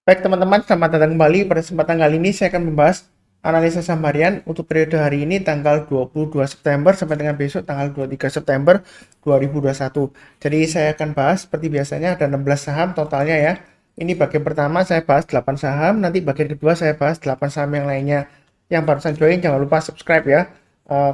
Baik teman-teman, selamat datang kembali. Pada kesempatan kali ini saya akan membahas analisa saham harian untuk periode hari ini tanggal 22 September sampai dengan besok tanggal 23 September 2021. Jadi saya akan bahas seperti biasanya ada 16 saham totalnya ya. Ini bagian pertama saya bahas 8 saham, nanti bagian kedua saya bahas 8 saham yang lainnya. Yang barusan join jangan lupa subscribe ya.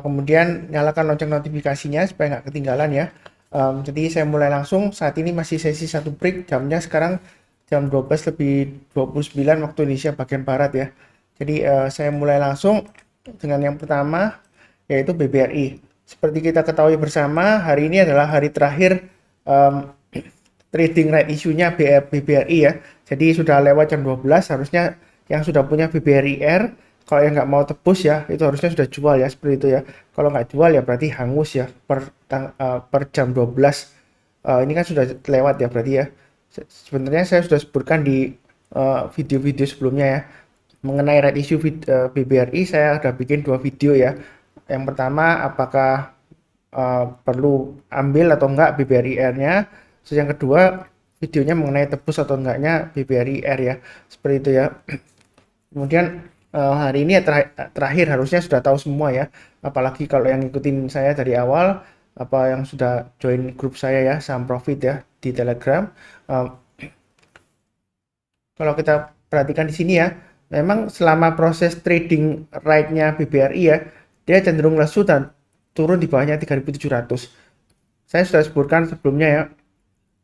Kemudian nyalakan lonceng notifikasinya supaya nggak ketinggalan ya. Jadi saya mulai langsung. Saat ini masih sesi satu break, jamnya sekarang jam 12 lebih 29 waktu Indonesia bagian barat ya. Jadi saya mulai langsung dengan yang pertama yaitu BBRI. Seperti kita ketahui bersama, hari ini adalah hari terakhir um, trading right issue-nya BBRI ya. Jadi sudah lewat jam 12, harusnya yang sudah punya BBRI R, kalau yang nggak mau tebus ya, itu harusnya sudah jual ya, seperti itu ya. Kalau nggak jual ya berarti hangus ya per jam 12. Ini kan sudah lewat ya berarti ya. Sebenarnya saya sudah sebutkan di video-video sebelumnya ya mengenai right issue BBRI. Saya sudah bikin dua video ya. Yang pertama, apakah perlu ambil atau enggak BBRI R-nya. Terus yang kedua, videonya mengenai tebus atau enggaknya BBRI R ya, seperti itu ya. Kemudian hari ini ya terakhir harusnya sudah tahu semua ya, apalagi kalau yang ngikutin saya dari awal, apa yang sudah join grup saya ya, saham profit ya di Telegram. Uh, Kalau kita perhatikan di sini ya, memang selama proses trading right-nya BBRI ya, dia cenderung lesu dan turun di bawahnya 3.700. Saya sudah sebutkan sebelumnya ya,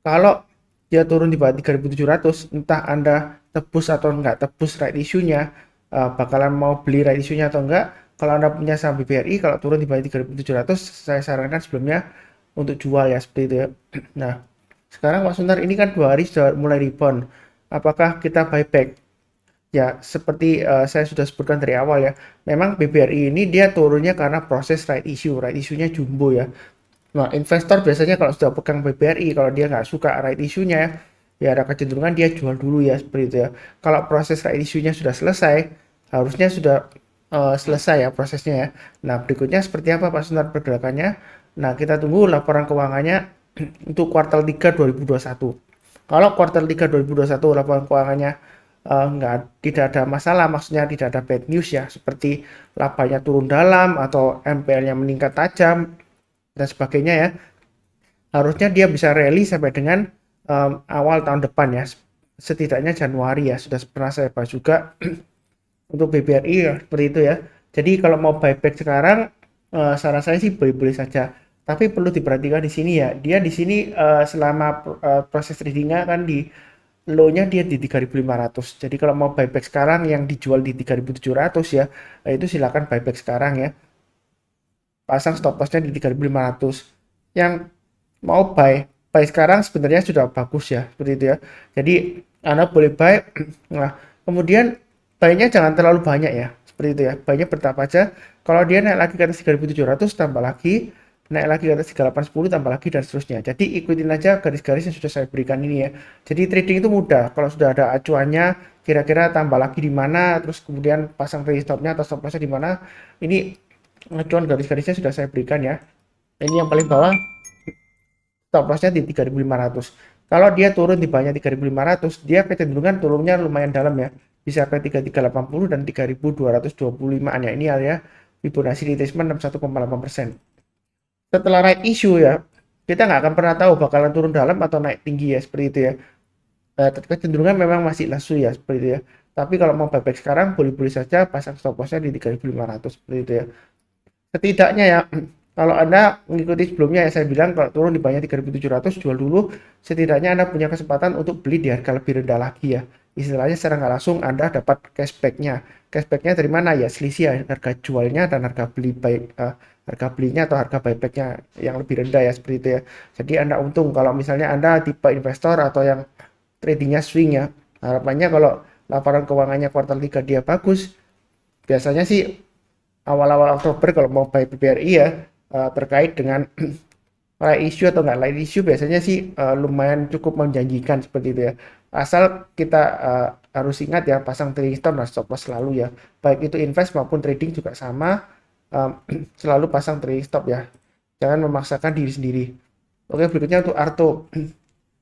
kalau dia turun di bawah 3.700, entah Anda tebus atau enggak tebus right issue-nya, bakalan mau beli right issue-nya atau enggak. Kalau Anda punya saham BBRI, kalau turun di bawah 3.700, saya sarankan sebelumnya untuk jual ya, seperti itu ya. Nah, sekarang Pak Suntar, ini kan 2 hari sudah mulai rebound. Apakah kita buyback? Ya, seperti saya sudah sebutkan dari awal ya, memang BBRI ini dia turunnya karena proses right issue. Right issue-nya jumbo ya. Nah, investor biasanya kalau sudah pegang BBRI, kalau dia nggak suka right issue-nya, ya ada kecenderungan dia jual dulu ya, seperti itu ya. Kalau proses right issue-nya sudah selesai, harusnya sudah selesai ya prosesnya ya. Nah, berikutnya seperti apa Pak Sunar pergerakannya? Nah, kita tunggu laporan keuangannya untuk kuartal 3 2021. Kalau kuartal 3 2021 laporan keuangannya tidak ada masalah, maksudnya tidak ada bad news ya, seperti labanya turun dalam atau MPL-nya meningkat tajam dan sebagainya ya, harusnya dia bisa rally sampai dengan awal tahun depan ya, setidaknya Januari ya, sudah pernah saya bahas juga untuk BBRI ya, seperti itu ya. Jadi kalau mau buyback sekarang, saran saya sih boleh-boleh saja, tapi perlu diperhatikan di sini ya, dia di sini selama proses tradingnya kan di low-nya dia di 3.500. Jadi kalau mau buyback sekarang yang dijual di 3.700 ya, itu silakan buyback sekarang ya. Pasang stop loss-nya di 3.500. Yang mau buy sekarang sebenarnya sudah bagus ya, seperti itu ya. Jadi Anda boleh buy. Nah, kemudian buy-nya jangan terlalu banyak ya, seperti itu ya. Buy-nya bertahap aja. Kalau dia naik lagi ke atas 3.700 tambah lagi, naik lagi ke atas 3.810 tambah lagi dan seterusnya. Jadi ikutin aja garis-garis yang sudah saya berikan ini ya. Jadi trading itu mudah. Kalau sudah ada acuannya, kira-kira tambah lagi di mana, terus kemudian pasang trade stop-nya atau stop loss-nya di mana. Ini acuan garis-garisnya sudah saya berikan ya. Ini yang paling bawah stop loss-nya di 3.500. Kalau dia turun di bawahnya 3.500, dia kecenderungan turunnya lumayan dalam ya. Bisa ke 3.380 dan 3.225-an ya. Ini area Fibonacci retracement 61,8%. Setelah right issue ya, kita nggak akan pernah tahu bakalan turun dalam atau naik tinggi ya, seperti itu ya. Kecenderungan memang masih lesu ya, seperti itu ya. Tapi kalau mau buyback sekarang, boleh-boleh saja pasang stop loss-nya di 3.500 seperti itu ya. Setidaknya ya, kalau Anda mengikuti sebelumnya ya, saya bilang kalau turun di bawahnya 3.700 jual dulu, setidaknya Anda punya kesempatan untuk beli di harga lebih rendah lagi ya. Istilahnya secara nggak langsung Anda dapat cashback-nya. Cashback-nya dari mana ya? Selisih harga jualnya dan harga beli baik harga belinya atau harga buyback-nya yang lebih rendah ya, seperti itu ya. Jadi Anda untung kalau misalnya Anda tipe investor atau yang tradingnya swing ya. Harapannya kalau laporan keuangannya kuartal 3 dia bagus, biasanya sih awal-awal Oktober kalau mau buy BBRI ya, terkait dengan light issue atau nggak light issue, biasanya sih lumayan cukup menjanjikan seperti itu ya. Asal kita harus ingat ya, pasang trading stop dan stop loss selalu ya. Baik itu invest maupun trading juga sama, selalu pasang trading stop ya. Jangan memaksakan diri sendiri. Oke, berikutnya untuk Arto.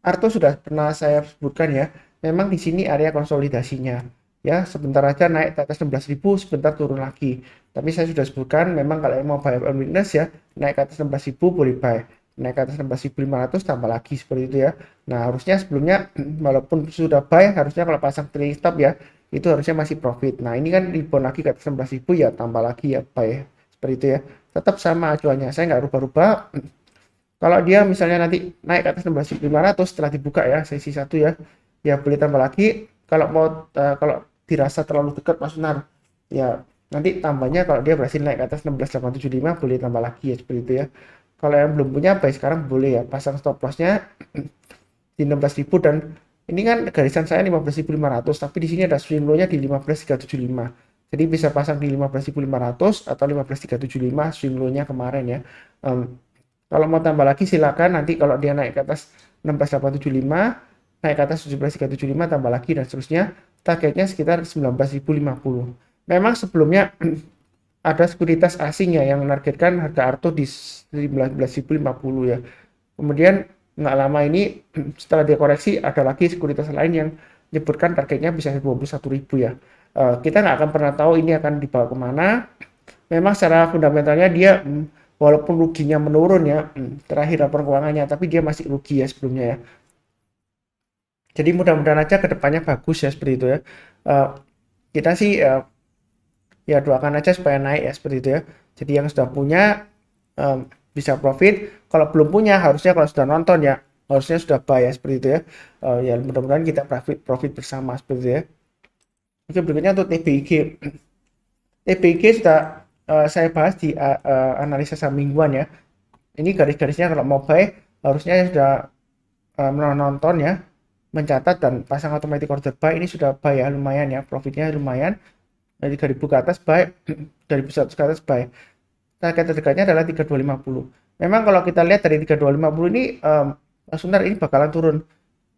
Arto sudah pernah saya sebutkan ya. memang di sini area konsolidasinya. Ya, sebentar aja naik ke atas 16.000, sebentar turun lagi. Tapi saya sudah sebutkan, memang kalau yang mau buy on weakness ya, naik ke atas 16.000 boleh buy. Naik ke atas 16.500 tambah lagi seperti itu ya. Nah, harusnya sebelumnya walaupun sudah buy, harusnya kalau pasang trailing stop ya, itu harusnya masih profit. Nah, ini kan rebound lagi ke atas 16.000 ya, tambah lagi ya buy. Seperti itu ya. Tetap sama acuannya, saya nggak rubah-rubah. Kalau dia misalnya nanti naik ke atas 16.500 setelah dibuka ya, sesi satu ya, ya boleh tambah lagi. Kalau mau kalau dirasa terlalu dekat Mas Sunar, ya nanti tambahnya kalau dia berhasil naik ke atas 16.875 boleh tambah lagi ya seperti itu ya. Kalau yang belum punya baik sekarang boleh ya pasang stop lossnya di 16.000 dan ini kan garisan saya 15.500 tapi di sini ada swing low-nya di 15.375. Jadi bisa pasang di 15.500 atau 15.375 swing low-nya kemarin ya. Kalau mau tambah lagi silakan nanti kalau dia naik ke atas 16.875, naik ke atas 17.375 tambah lagi dan seterusnya. Targetnya sekitar 19.050. Memang sebelumnya ada sekuritas asing ya yang menargetkan harga Arto di 19.050 ya. Kemudian nggak lama ini setelah dia koreksi ada lagi sekuritas lain yang menyebutkan targetnya bisa 21.000 ya. Kita nggak akan pernah tahu ini akan dibawa kemana. Memang secara fundamentalnya dia walaupun ruginya menurun ya, terakhir laporan keuangannya, tapi dia masih rugi ya sebelumnya ya. Jadi mudah-mudahan aja kedepannya bagus ya seperti itu ya. Uh, kita sih ya doakan aja supaya naik ya seperti itu ya. Jadi yang sudah punya bisa profit. Kalau belum punya harusnya kalau sudah nonton ya harusnya sudah buy ya seperti itu ya. Ya mudah-mudahan kita profit bersama seperti itu ya. Oke berikutnya untuk TBIG. TBIG sudah saya bahas di analisa saham mingguan ya. Ini garis-garisnya kalau mau buy harusnya sudah menonton ya, mencatat dan pasang automatic order buy ini sudah buy ya lumayan ya, profitnya lumayan dari 3.000 ke atas buy, dari 100 ke atas buy. Target terdekatnya adalah 3250. Memang kalau kita lihat dari 3250 ini sebentar ini bakalan turun.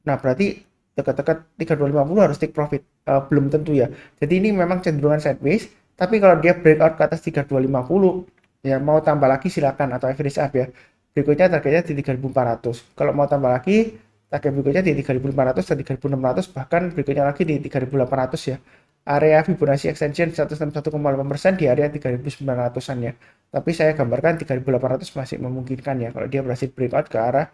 Nah, berarti dekat-dekat 3250 harus take profit. Belum tentu ya. Jadi ini memang cenderungan sideways, tapi kalau dia breakout ke atas 3250 ya mau tambah lagi silakan atau average up ya. Berikutnya targetnya di 3400. Kalau mau tambah lagi target berikutnya di 3500 dan 3600 bahkan berikutnya lagi di 3800 ya. Area Fibonacci extension 161,8% di area 3900-an ya. Tapi saya gambarkan 3800 masih memungkinkan ya kalau dia berhasil breakout ke arah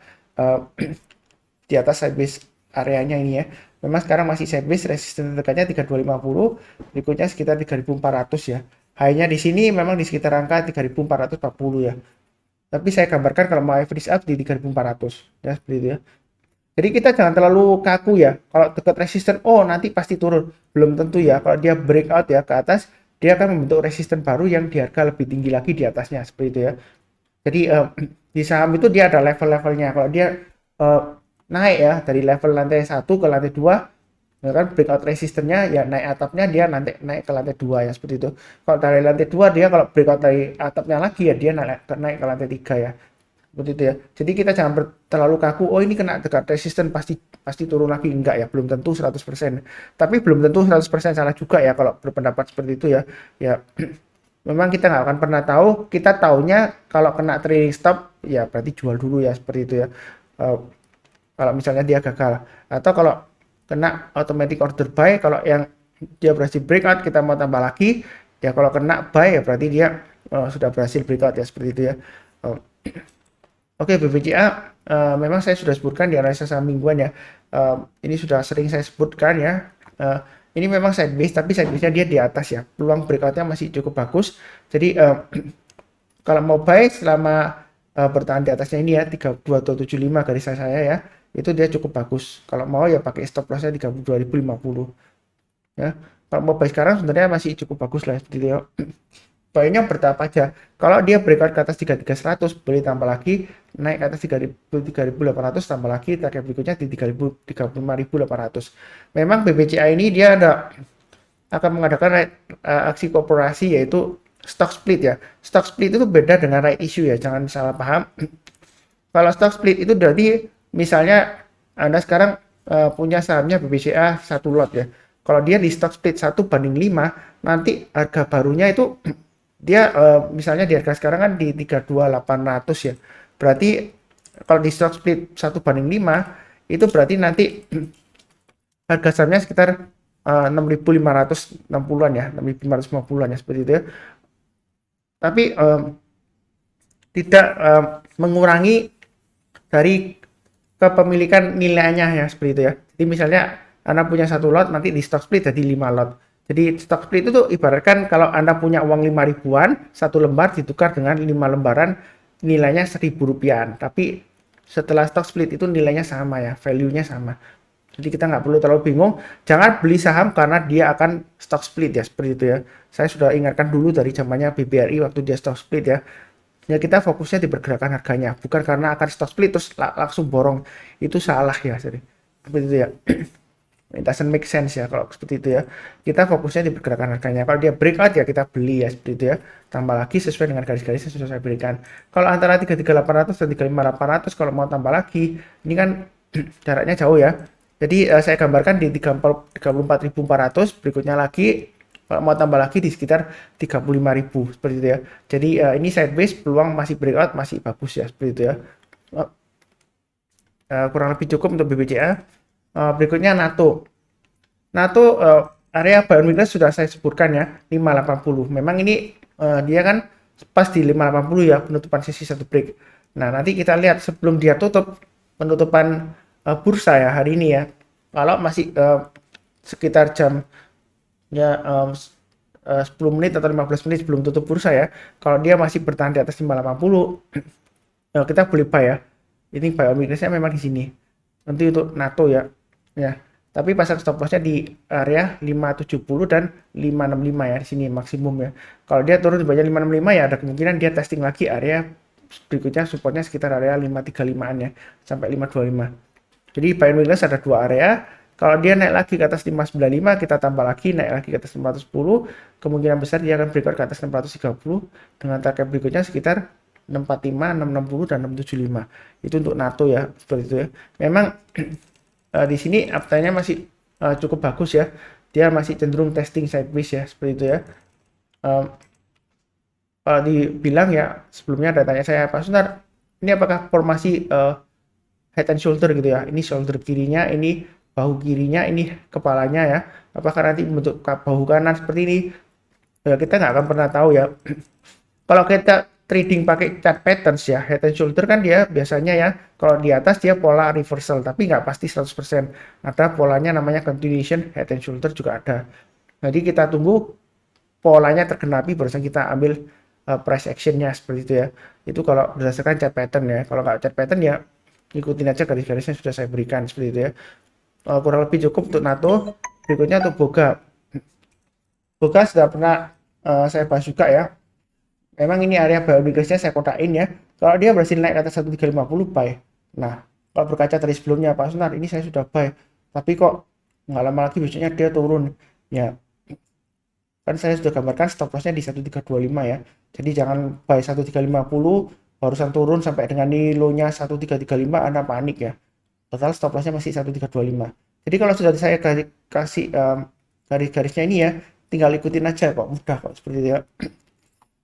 di atas sideways areanya ini ya. Memang sekarang masih sideways, resisten terdekatnya 3250, berikutnya sekitar 3400 ya. High-nya di sini memang di sekitar angka 3440 ya. Tapi saya gambarkan kalau mau average up di 3400 ya seperti itu ya. Jadi kita jangan terlalu kaku ya. Kalau dekat resisten, oh nanti pasti turun. Belum tentu ya. Kalau dia breakout ya ke atas, dia akan membentuk resisten baru yang di harga lebih tinggi lagi di atasnya seperti itu ya. Jadi di saham itu dia ada level-levelnya. Kalau dia naik ya dari level lantai 1 ke lantai 2, ya kan breakout resistennya ya naik atapnya dia nanti naik ke lantai 2 ya seperti itu. Kalau dari lantai 2 dia kalau breakout dari atapnya lagi ya dia naik ke lantai 3 ya. Seperti itu ya. Jadi kita jangan terlalu kaku, oh ini kena dekat resisten pasti pasti turun lagi, enggak ya, belum tentu 100%. Tapi belum tentu 100% salah juga ya kalau berpendapat seperti itu ya. Ya memang kita nggak akan pernah tahu, kita taunya kalau kena trailing stop ya berarti jual dulu ya seperti itu ya. Kalau misalnya dia gagal atau kalau kena automatic order buy, kalau yang dia berhasil breakout kita mau tambah lagi ya, kalau kena buy ya berarti dia sudah berhasil breakout ya seperti itu ya. Oke, BBCA memang saya sudah sebutkan di analisa saham mingguan ya. Ini sudah sering saya sebutkan ya. Ini memang sideways tapi sidewaysnya dia di atas ya. Peluang breakoutnya masih cukup bagus. Jadi kalau mau buy selama bertahan di atasnya ini ya 3275 garis saya ya, itu dia cukup bagus. Kalau mau ya pakai stop lossnya 32.050 ya. Kalau mau buy sekarang sebenarnya masih cukup bagus lah seperti itu ya. Buy-nya bertahap aja. Kalau dia breakout ke atas 3300 boleh tambah lagi, naik ke atas 3800 tambah lagi, target berikutnya di 35.800. Memang BBCA ini dia akan mengadakan aksi korporasi yaitu stock split ya. Stock split itu beda dengan right issue ya, jangan salah paham. Kalau stock split itu berarti misalnya Anda sekarang punya sahamnya BBCA satu lot ya. Kalau dia di stock split 1/5, nanti harga barunya itu dia misalnya di harga sekarang kan di 32.800 ya. Berarti kalau di stock split 1/5 itu berarti nanti harga sahamnya sekitar 6.560-an ya, 6.550-an ya seperti itu ya. Tapi tidak mengurangi dari kepemilikan nilainya ya seperti itu ya. Jadi misalnya Anda punya satu lot, nanti di stock split jadi 5 lot. Jadi stock split itu ibaratkan kalau Anda punya uang 5 ribuan, satu lembar ditukar dengan 5 lembaran nilainya 1.000 rupiah. Tapi setelah stock split itu nilainya sama ya, value-nya sama. Jadi kita nggak perlu terlalu bingung. Jangan beli saham karena dia akan stock split ya, seperti itu ya. Saya sudah ingatkan dulu dari zamannya BBRI waktu dia stock split ya. Ya kita fokusnya di pergerakan harganya, bukan karena akan stock split terus langsung borong. Itu salah ya, jadi seperti itu ya. It doesn't make sense ya kalau seperti itu ya. Kita fokusnya di pergerakan harganya. Kalau dia breakout ya kita beli ya seperti itu ya. Tambah lagi sesuai dengan garis-garis yang sudah saya berikan. Kalau antara 33.800 dan 35.800 kalau mau tambah lagi, ini kan jaraknya jauh ya. Jadi saya gambarkan di 34.400, berikutnya lagi kalau mau tambah lagi di sekitar 35.000 seperti itu ya. Jadi ini sideways, peluang masih breakout, masih bagus ya seperti itu ya. Kurang lebih cukup untuk BBCA. Berikutnya NATO. NATO area buy on weakness sudah saya sebutkan ya, 580. Memang ini dia kan pas di 580 ya, penutupan sesi satu break. Nah, nanti kita lihat sebelum dia tutup penutupan bursa ya hari ini ya. Kalau masih sekitar jam ya 10 menit atau 15 menit sebelum tutup bursa ya. Kalau dia masih bertahan di atas 580, kita boleh buy ya. Ini buy on weakness-nya memang di sini. Nanti untuk NATO ya. Ya. Tapi pasang stop loss-nya di area 570 dan 565 ya di sini maksimum ya. Kalau dia turun di bawah 565 ya ada kemungkinan dia testing lagi area berikutnya supportnya sekitar area 535-an ya sampai 525. Jadi buy on weakness ada dua area. Kalau dia naik lagi ke atas 595, kita tambah lagi, naik lagi ke atas 510, kemungkinan besar dia akan breakout ke atas 630 dengan target berikutnya sekitar 645, 660 dan 675. Itu untuk NATO ya, seperti itu ya. Memang di sini uptrendnya masih cukup bagus ya. Dia masih cenderung testing sideways ya, seperti itu ya. Kalau dibilang ya sebelumnya ada tanya saya, Pak Sunar, ini apakah formasi head and shoulder gitu ya? Ini shoulder kirinya, ini bahu kirinya, ini kepalanya ya. Apakah nanti membentuk bahu kanan seperti ini? Ya, kita nggak akan pernah tahu ya. Kalau kita trading pakai chart patterns ya, head and shoulder kan dia biasanya ya, kalau di atas dia pola reversal, tapi nggak pasti 100%. Ada polanya namanya continuation, head and shoulder juga ada. Jadi kita tunggu polanya tergenapi, barusan kita ambil price actionnya seperti itu ya. Itu kalau berdasarkan chart pattern ya. Kalau nggak chart pattern ya, ikutin aja garis-garisnya sudah saya berikan seperti itu ya. Kurang lebih cukup untuk NATO. Berikutnya untuk Boga. Boga sudah pernah saya bahas juga ya. Memang ini area buy on weakness-nya saya kotakin ya. Kalau dia berhasil naik ke atas 1350 buy. Nah, kalau berkaca dari sebelumnya Pak Sunar, ini saya sudah buy. Tapi kok nggak lama lagi besoknya dia turun. Ya, kan saya sudah gambarkan stop loss-nya di 1325 ya. Jadi jangan buy 1350 barusan turun sampai dengan low-nya 1335 Anda panik ya. Total stop loss-nya masih 1325. Jadi kalau sudah saya kasih garis-garisnya ini ya, tinggal ikutin aja kok, mudah kok seperti itu ya.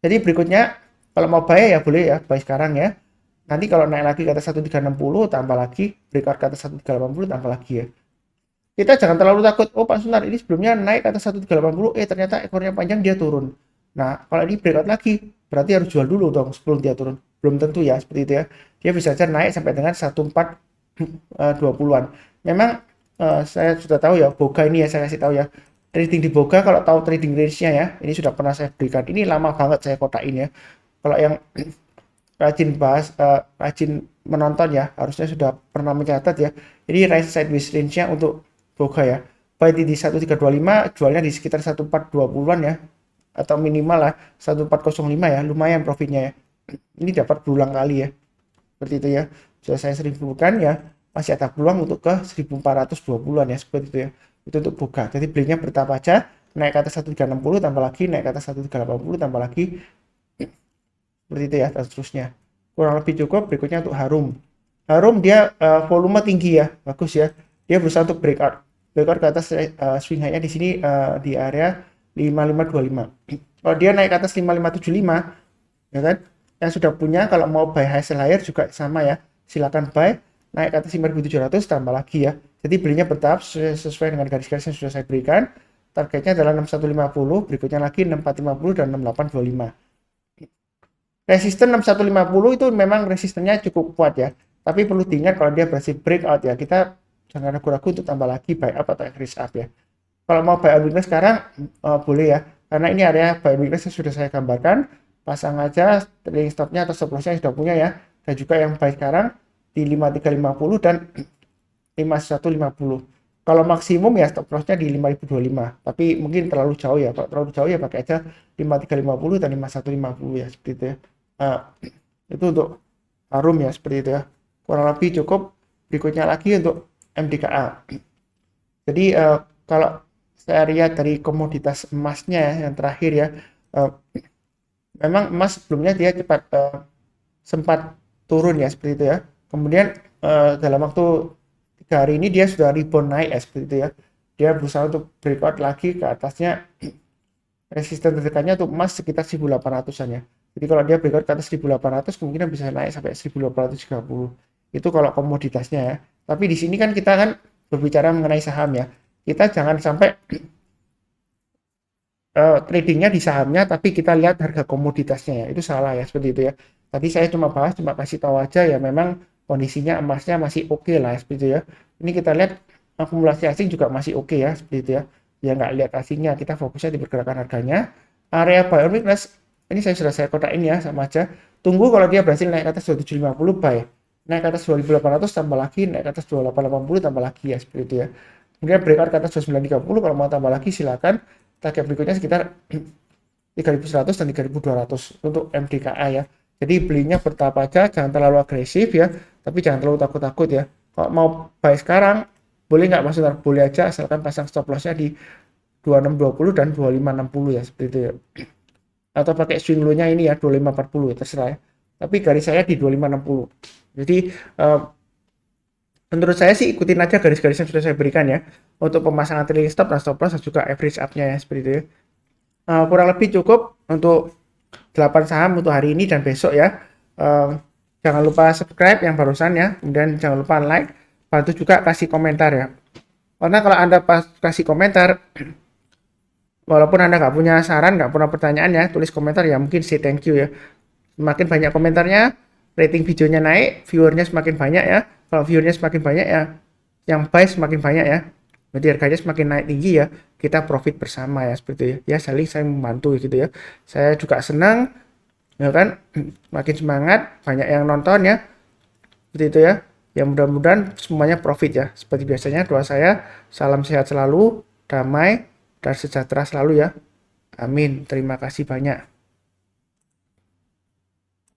Jadi berikutnya kalau mau buy ya boleh ya, buy sekarang ya. Nanti kalau naik lagi ke atas 1360 tambah lagi, breakout ke atas 1380 tambah lagi ya. Kita jangan terlalu takut, oh Pak Sunar ini sebelumnya naik ke atas 1380, ternyata ekornya panjang dia turun. Nah, kalau ini breakout lagi, berarti harus jual dulu dong sebelum dia turun. Belum tentu ya, seperti itu ya. Dia bisa saja naik sampai dengan 1420-an. Memang saya sudah tahu ya, Boga ini ya saya kasih tahu ya. Trading di Boga kalau tahu trading range-nya ya, ini sudah pernah saya berikan. Ini lama banget saya kotakin ya. Kalau yang rajin bahas, rajin menonton ya, harusnya sudah pernah mencatat ya. Ini right sideways range-nya untuk Boga ya. Buy di 1325, jualnya di sekitar 1420-an ya. Atau minimal lah 1405 ya, lumayan profitnya ya. Ini dapat berulang kali ya. Seperti itu ya. Sudah saya sering sebutkan ya, masih ada peluang untuk ke 1420-an ya, seperti itu ya. Itu untuk Boga. Jadi belinya bertahap aja, naik ke atas 1360 tambah lagi, naik ke atas 1380 tambah lagi. Seperti itu ya, dan seterusnya. Kurang lebih cukup. Berikutnya untuk Harum. Harum dia volume tinggi ya, bagus ya. Dia berusaha untuk breakout ke atas swing high-nya di sini di area 5525. Kalau dia naik ke atas 5575 ya kan, yang sudah punya kalau mau buy high sell higher juga sama ya, silakan buy naik ke atas 5700 tambah lagi ya. Jadi belinya bertahap sesuai dengan garis-garis yang sudah saya berikan. Targetnya adalah 6150, berikutnya lagi 6450 dan 6825. Resisten 6150 itu memang resistennya cukup kuat ya. Tapi perlu diingat kalau dia berhasil breakout ya, kita jangan ragu-ragu untuk tambah lagi buy up atau increase up ya. Kalau mau buy on weakness sekarang boleh ya, karena ini area buy on weakness yang sudah saya gambarkan. Pasang aja trailing stopnya atau stop lossnya sudah punya ya. Dan juga yang buy sekarang di 5350 dan 5150. Kalau maksimum ya stop lossnya di 5025, tapi mungkin terlalu jauh ya. Kalau terlalu jauh ya pakai aja 5350 dan 5150 ya, seperti itu ya. Nah, itu untuk harum ya, seperti itu ya. Kurang lebih cukup. Berikutnya lagi untuk MDKA. Jadi kalau saya lihat dari komoditas emasnya ya, yang terakhir ya, memang emas sebelumnya dia cepat sempat turun ya, seperti itu ya. Kemudian dalam waktu 3 hari ini dia sudah rebound naik ya, seperti itu ya. Dia berusaha untuk breakout lagi ke atasnya. Resisten terdekatnya untuk emas sekitar 1800-an ya. Jadi kalau dia breakout ke atas 1800 kemungkinan bisa naik sampai 1830. Itu kalau komoditasnya ya. Tapi di sini kan kita kan berbicara mengenai saham ya. Kita jangan sampai tradingnya di sahamnya tapi kita lihat harga komoditasnya ya. Itu salah ya, seperti itu ya. Tadi saya cuma kasih tahu aja ya, memang kondisinya emasnya masih oke lah ya, seperti itu ya. Ini kita lihat akumulasi asing juga masih oke ya, seperti itu ya. Ya nggak lihat asingnya, kita fokusnya di pergerakan harganya. Area buy on weakness ini sudah saya kotakin ya, sama aja. Tunggu kalau dia berhasil naik ke atas 2750 buy. Naik ke atas 2800 tambah lagi, naik ke atas 2880 tambah lagi ya, seperti itu ya. Kemudian breakout ke atas 2930, kalau mau tambah lagi silakan. Target berikutnya sekitar 3100 dan 3200 untuk MDKA ya. Jadi belinya bertahap aja, jangan terlalu agresif ya, tapi jangan terlalu takut-takut ya. Kalau mau buy sekarang boleh nggak, maksudnya boleh aja, asalkan pasang stop lossnya di 2620 dan 2560 ya, seperti itu ya. Atau pakai swing low-nya ini ya 2540 ya, terserah ya. Tapi garis saya di 2560. Jadi menurut saya sih ikutin aja garis-garis yang sudah saya berikan ya, untuk pemasangan trailing stop dan stop loss dan juga average up-nya ya, seperti itu ya. Kurang lebih cukup untuk 8 saham untuk hari ini dan besok ya. Jangan lupa subscribe yang barusan ya, kemudian jangan lupa like, bantu juga kasih komentar ya. Karena kalau Anda kasih komentar, walaupun Anda nggak punya saran, nggak punya pertanyaan ya, tulis komentar ya, mungkin say thank you ya. Semakin banyak komentarnya, rating videonya naik, viewernya semakin banyak ya. Kalau viewernya semakin banyak ya, yang buy semakin banyak ya. Jadi harganya semakin naik tinggi ya, kita profit bersama ya, seperti itu ya. Saling saya membantu gitu ya. Saya juga senang ya kan, makin semangat, banyak yang nonton ya, seperti itu ya. Ya mudah-mudahan semuanya profit ya. Seperti biasanya doa saya, salam sehat selalu, damai dan sejahtera selalu ya. Amin. Terima kasih banyak.